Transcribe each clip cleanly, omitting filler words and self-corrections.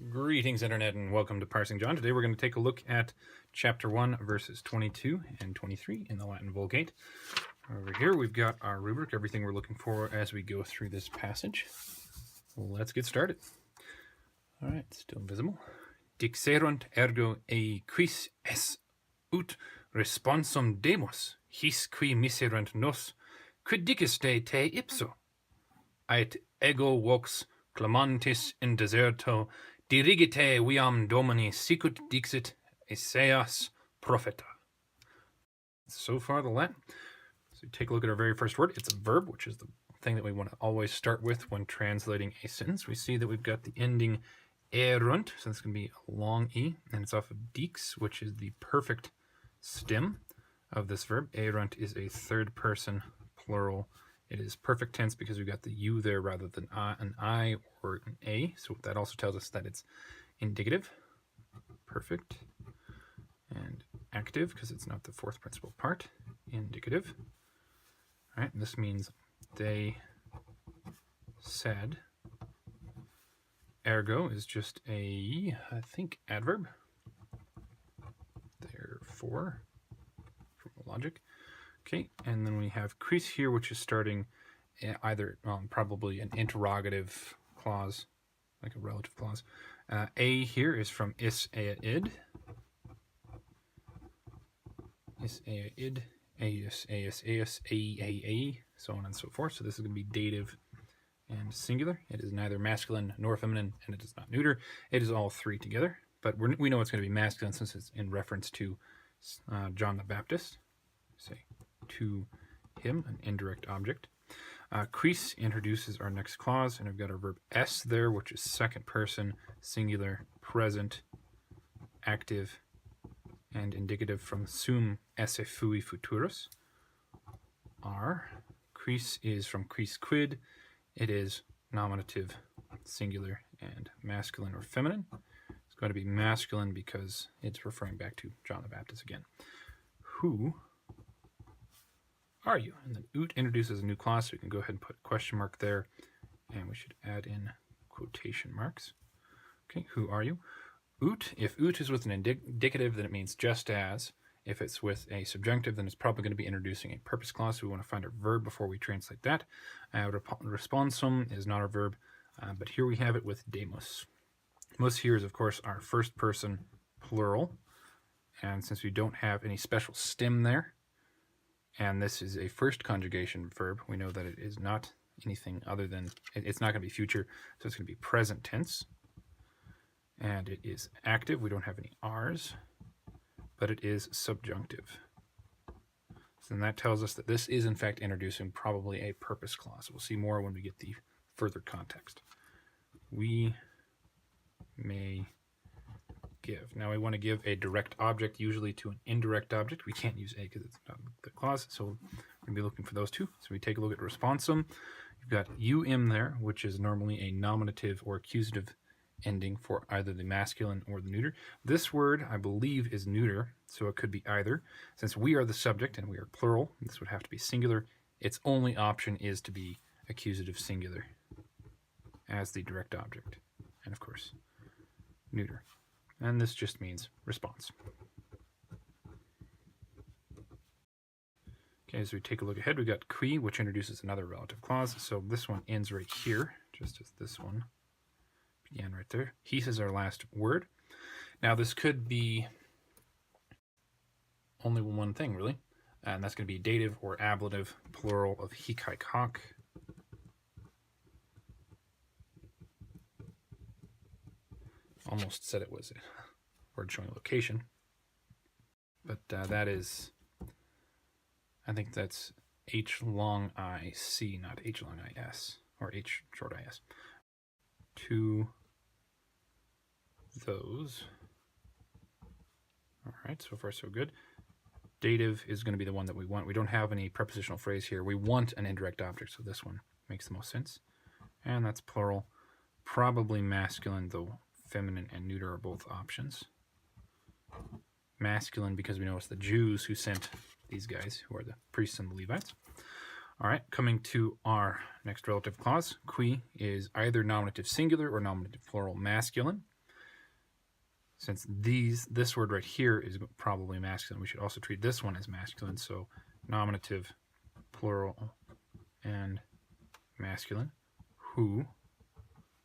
Greetings, Internet, and welcome to Parsing John. Today we're going to take a look at Chapter 1, verses 22 and 23 in the Latin Vulgate. Over here we've got our rubric, everything we're looking for as we go through this passage. Let's get started. All right, still visible. Dixerunt ergo ei quis es ut responsum demos, his qui miserunt nos, quid diciste te ipso? Ait ego vox clamantis in deserto dirigite viam domini sicut dixit Esaias propheta. So far the Latin. So take a look at our very first word. It's a verb, which is the thing that we want to always start with when translating a sentence. We see that we've got the ending erunt, so it's going to be a long E, and it's off of dix, which is the perfect stem of this verb. Erunt is a third person plural. It is perfect tense because we've got the U there rather than an I or an A. So that also tells us that it's indicative, perfect, and active because it's not the fourth principal part, indicative. All right, and this means they said. Ergo is just a, I think, adverb. Therefore, from the logic. Okay, and then we have quis here, which is starting either probably an interrogative clause, like a relative clause. A here is from is id. Is id, aes, a, so on and so forth. So this is going to be dative and singular. It is neither masculine nor feminine, and it is not neuter. It is all three together, but we know it's going to be masculine since it's in reference to John the Baptist. Say to him, an indirect object. Quis introduces our next clause, and we've got our verb es there, which is second person, singular, present, active, and indicative from sum esse fui futurus. R. Quis is from quis quid. It is nominative, singular, and masculine or feminine. It's going to be masculine because it's referring back to John the Baptist again. Who are you? And then ut introduces a new clause, so we can go ahead and put a question mark there, and we should add in quotation marks. Okay, who are you? Ut, if ut is with an indicative, then it means just as. If it's with a subjunctive, then it's probably going to be introducing a purpose clause, so we want to find our verb before we translate that. Responsum is not our verb, but here we have it with demos. Mos here is, of course, our first person plural, and since we don't have any special stem there, and this is a first conjugation verb, we know that it is not anything other than, it's not going to be future, so it's going to be present tense. And it is active. We don't have any R's, but it is subjunctive. So then that tells us that this is, in fact, introducing probably a purpose clause. We'll see more when we get the further context. We may give. Now we want to give a direct object usually to an indirect object. We can't use a because it's not the clause, so we're going to be looking for those two. So we take a look at responsum. You've got there, which is normally a nominative or accusative ending for either the masculine or the neuter. This word, I believe, is neuter, so it could be either. Since we are the subject and we are plural, this would have to be singular. Its only option is to be accusative singular as the direct object. And of course, neuter. And this just means response. Okay, as we take a look ahead, we got qui, which introduces another relative clause. So this one ends right here, just as this one began right there. His is our last word. Now this could be only one thing, really, and that's going to be dative or ablative, plural of hic, haec, hoc. Almost said it was a word showing location, but that is, I think that's H long I C, not H long I S, or H short I S. To those. All right, so far so good. Dative is going to be the one that we want. We don't have any prepositional phrase here. We want an indirect object, so this one makes the most sense. And that's plural. Probably masculine, though feminine and neuter are both options. Masculine because we know it's the Jews who sent these guys, who are the priests and the Levites. All right, coming to our next relative clause, qui is either nominative singular or nominative plural masculine. since this word right here is probably masculine, we should also treat this one as masculine. So nominative, plural, and masculine. Who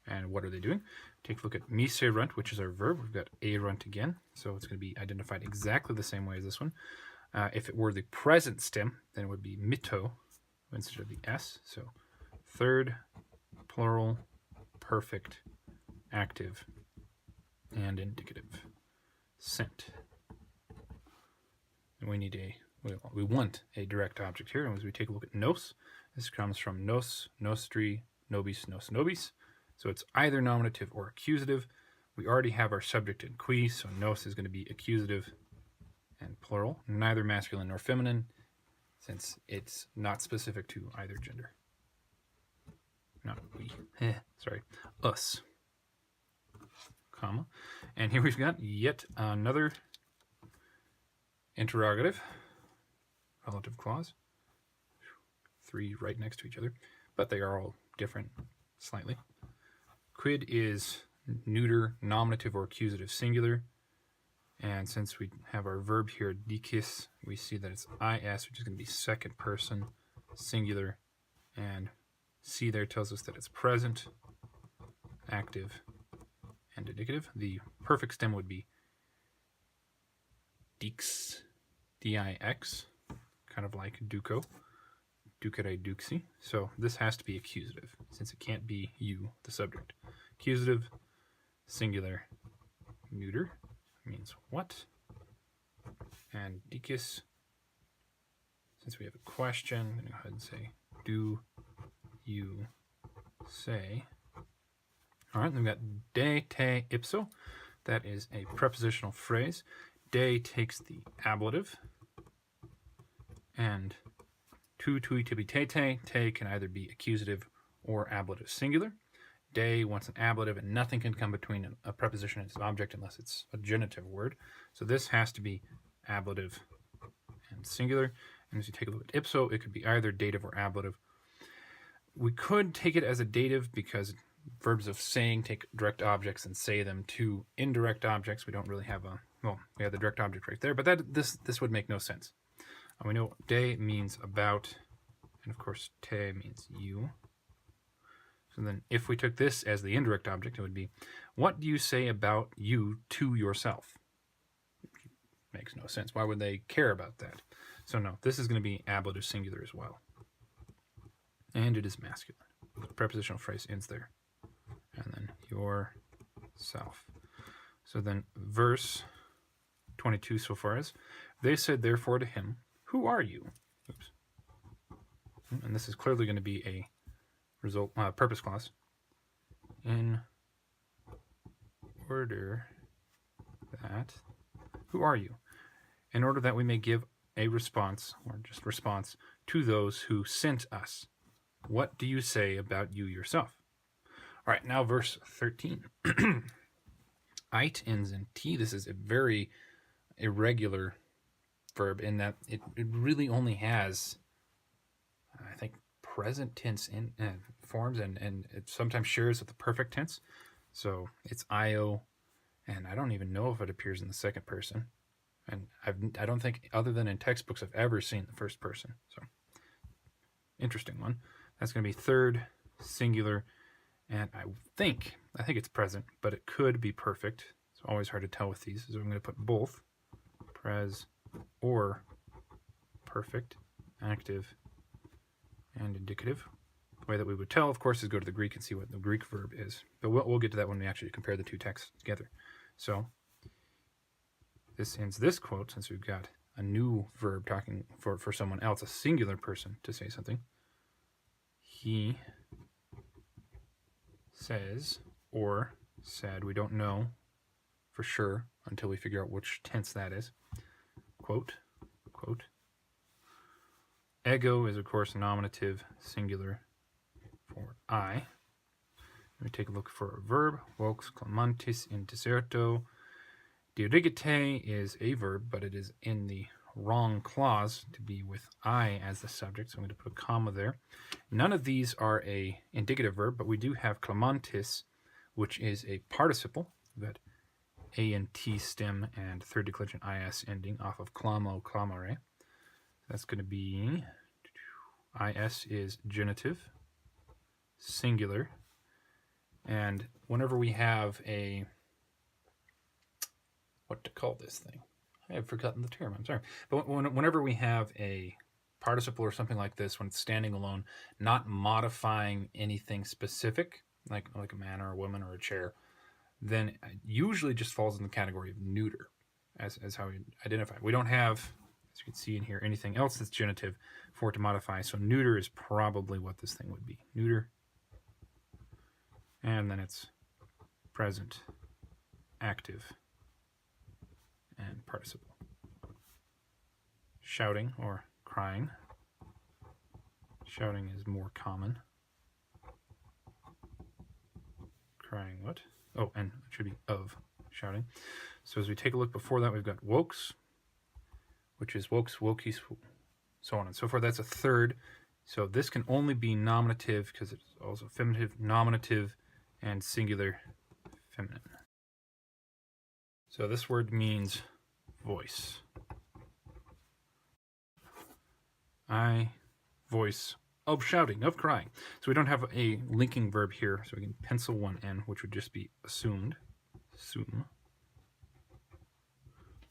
and what are they doing? Take a look at me se runt, which is our verb. We've got a runt again, so it's going to be identified exactly the same way as this one. If it were the present stem, then it would be mito instead of the s. So third, plural, perfect, active, and indicative. Sent. And we want a direct object here. And as we take a look at nos, this comes from nos, nostri, nobis, nos, nobis. So it's either nominative or accusative. We already have our subject in qui, so nos is going to be accusative and plural, neither masculine nor feminine, since it's not specific to either gender. Not we. Sorry. Us. Comma. And here we've got yet another interrogative, relative clause. 3 right next to each other, but they are all different slightly. Quid is neuter, nominative, or accusative singular. And since we have our verb here, dicis, we see that it's is, which is going to be second person, singular. And C there tells us that it's present, active, and indicative. The perfect stem would be dix, D-I-X, kind of like duco, ducere, duxi. So this has to be accusative, since it can't be you, the subject. Accusative, singular, neuter, means what? And dicis, since we have a question, I'm going to go ahead and say, do you say? All right, then we've got de, te, ipso. That is a prepositional phrase. De takes the ablative, and tu, tui, tibi, te can either be accusative or ablative singular. De wants an ablative, and nothing can come between a preposition and its object unless it's a genitive word. So this has to be ablative and singular. And as you take a look at ipso, it could be either dative or ablative. We could take it as a dative because verbs of saying take direct objects and say them to indirect objects. We don't really have we have the direct object right there, but this would make no sense. We know de means about, and of course te means you. So then if we took this as the indirect object, it would be, what do you say about you to yourself? Makes no sense. Why would they care about that? So no, this is going to be ablative singular as well. And it is masculine. The prepositional phrase ends there. And then yourself. So then verse 22 so far as, they said therefore to him, who are you? Oops. And this is clearly going to be a purpose clause. In order that, who are you? In order that we may give a response, or just response, to those who sent us. What do you say about you yourself? All right, now verse 13. Eit ends in T. This is a very irregular verb in that it really only has, I think, present tense in forms, and it sometimes shares with the perfect tense. So it's io, and I don't even know if it appears in the second person. And I don't think, other than in textbooks, I've ever seen the first person. So interesting one. That's going to be third, singular, and I think it's present, but it could be perfect. It's always hard to tell with these. So I'm going to put both, pres or perfect, active, and indicative. The way that we would tell, of course, is go to the Greek and see what the Greek verb is. But we'll get to that when we actually compare the two texts together. So this ends this quote, since we've got a new verb talking for someone else, a singular person, to say something. He says, or said, we don't know for sure until we figure out which tense that is. Quote, quote. Ego is, of course, nominative, singular for I. Let me take a look for a verb. Vox clamantis in deserto. Dirigite is a verb, but it is in the wrong clause to be with I as the subject, so I'm going to put a comma there. None of these are a indicative verb, but we do have clamantis, which is a participle. We've got A and T stem and third declension IS ending off of clamo, clamare. That's going to be, IS is genitive, singular, and whenever we have a, what to call this thing? I have forgotten the term, I'm sorry. But whenever we have a participle or something like this, when it's standing alone, not modifying anything specific, like a man or a woman or a chair, then it usually just falls in the category of neuter, as how we identify. We don't have, as you can see in here, anything else that's genitive for it to modify, so neuter is probably what this thing would be. Neuter. And then it's present, active, and participle. Shouting or crying. Shouting is more common. Crying what? Oh, and it should be of shouting. So as we take a look before that, we've got wokes, which is wokes, wokies, so on and so forth. That's a third. So this can only be nominative because it's also feminative, nominative, and singular feminine. So this word means voice. I voice of shouting, of crying. So we don't have a linking verb here, so we can pencil one in, which would just be assumed. Assume.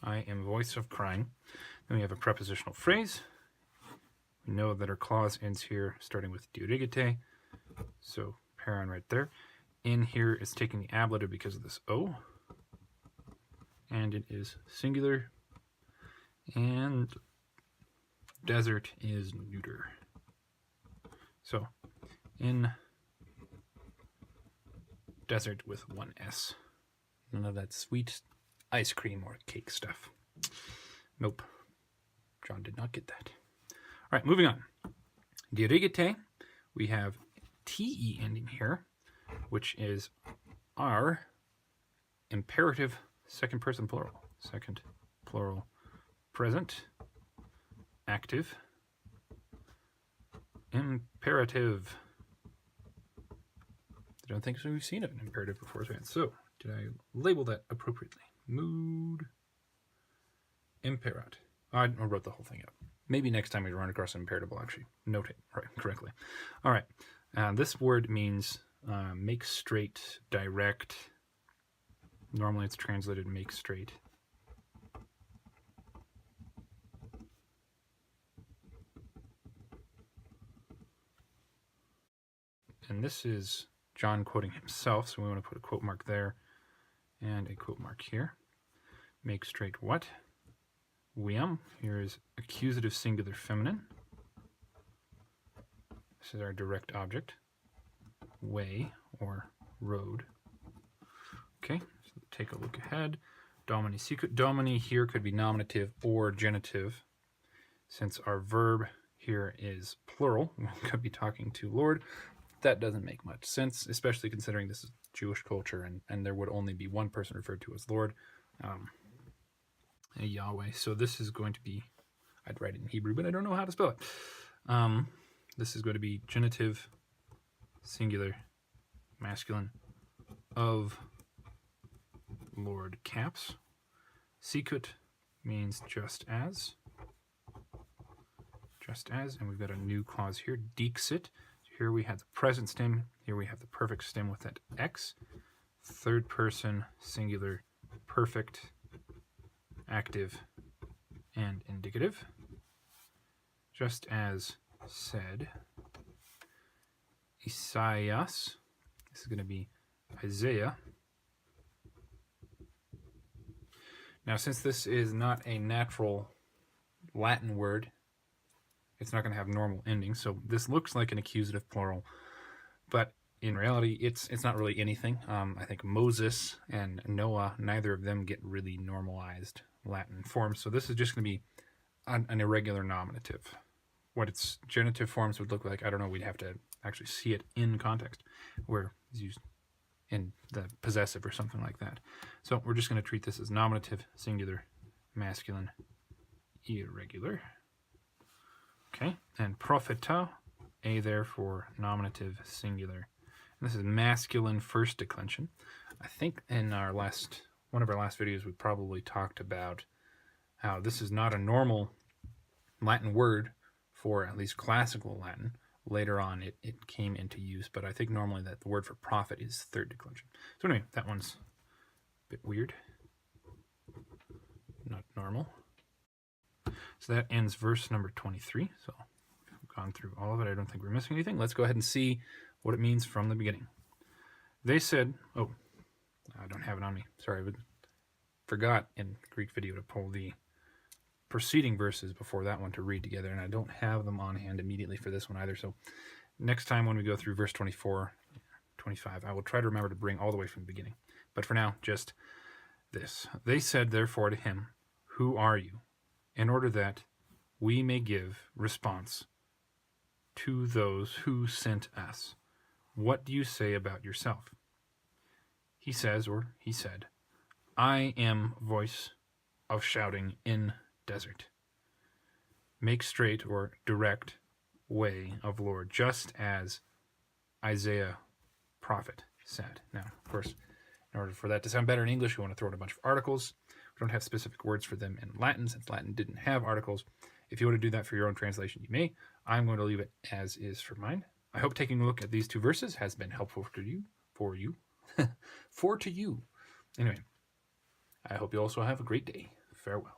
I am voice of crying. Then we have a prepositional phrase. We know that our clause ends here, starting with dirigite. So parent right there. In here is taking the ablative because of this O. And it is singular. And desert is neuter. So in desert with one S. None of that sweet ice cream or cake stuff. Nope. John did not get that. All right, moving on. Dirigite, we have TE ending here, which is our imperative second person plural. Second plural present, active, imperative. I don't think so. We've seen an imperative before. So, did I label that appropriately? Mood, imperat. I wrote the whole thing up. Maybe next time we run across an imperative, I'll actually note it correctly. All right. This word means make straight, direct. Normally it's translated make straight. And this is John quoting himself, so we want to put a quote mark there and a quote mark here. Make straight what? Weam. Here is accusative singular feminine. This is our direct object. Way or road. Okay, so take a look ahead. Domini secret. Domini here could be nominative or genitive. Since our verb here is plural, we could be talking to Lord. That doesn't make much sense, especially considering this is Jewish culture and there would only be one person referred to as Lord, Yahweh. So this is going to be, I'd write it in Hebrew, but I don't know how to spell it. This is going to be genitive, singular, masculine, of Lord, caps. Sicut means just as, and we've got a new clause here, dixit. Here we have the present stem. Here we have the perfect stem with that X. Third person, singular, perfect, active, and indicative. Just as said. Isaias. This is going to be Isaiah. Now, since this is not a natural Latin word, it's not going to have normal endings, so this looks like an accusative plural, but in reality, it's not really anything. I think Moses and Noah, neither of them get really normalized Latin forms, so this is just going to be an irregular nominative. What its genitive forms would look like, I don't know. We'd have to actually see it in context, where it's used in the possessive or something like that. So we're just going to treat this as nominative, singular, masculine, irregular. Okay, and propheta, A there for nominative, singular. And this is masculine first declension. I think in our last one of our last videos, we probably talked about how this is not a normal Latin word for at least classical Latin. Later on, it came into use, but I think normally that the word for prophet is third declension. So anyway, that one's a bit weird. Not normal. So that ends verse number 23. So we've gone through all of it. I don't think we're missing anything. Let's go ahead and see what it means from the beginning. They said, oh, I don't have it on me. Sorry, I forgot in the Greek video to pull the preceding verses before that one to read together, and I don't have them on hand immediately for this one either. So next time when we go through verse 24, 25, I will try to remember to bring all the way from the beginning. But for now, just this. They said, therefore, to him, who are you? In order that we may give response to those who sent us. What do you say about yourself? He says, or he said, I am voice of shouting in desert. Make straight or direct way of Lord, just as Isaiah prophet said. Now, of course, in order for that to sound better in English, we want to throw in a bunch of articles. We don't have specific words for them in Latin, since Latin didn't have articles. If you want to do that for your own translation, you may. I'm going to leave it as is for mine. I hope taking a look at these two verses has been helpful to you, for to you. Anyway, I hope you also have a great day. Farewell.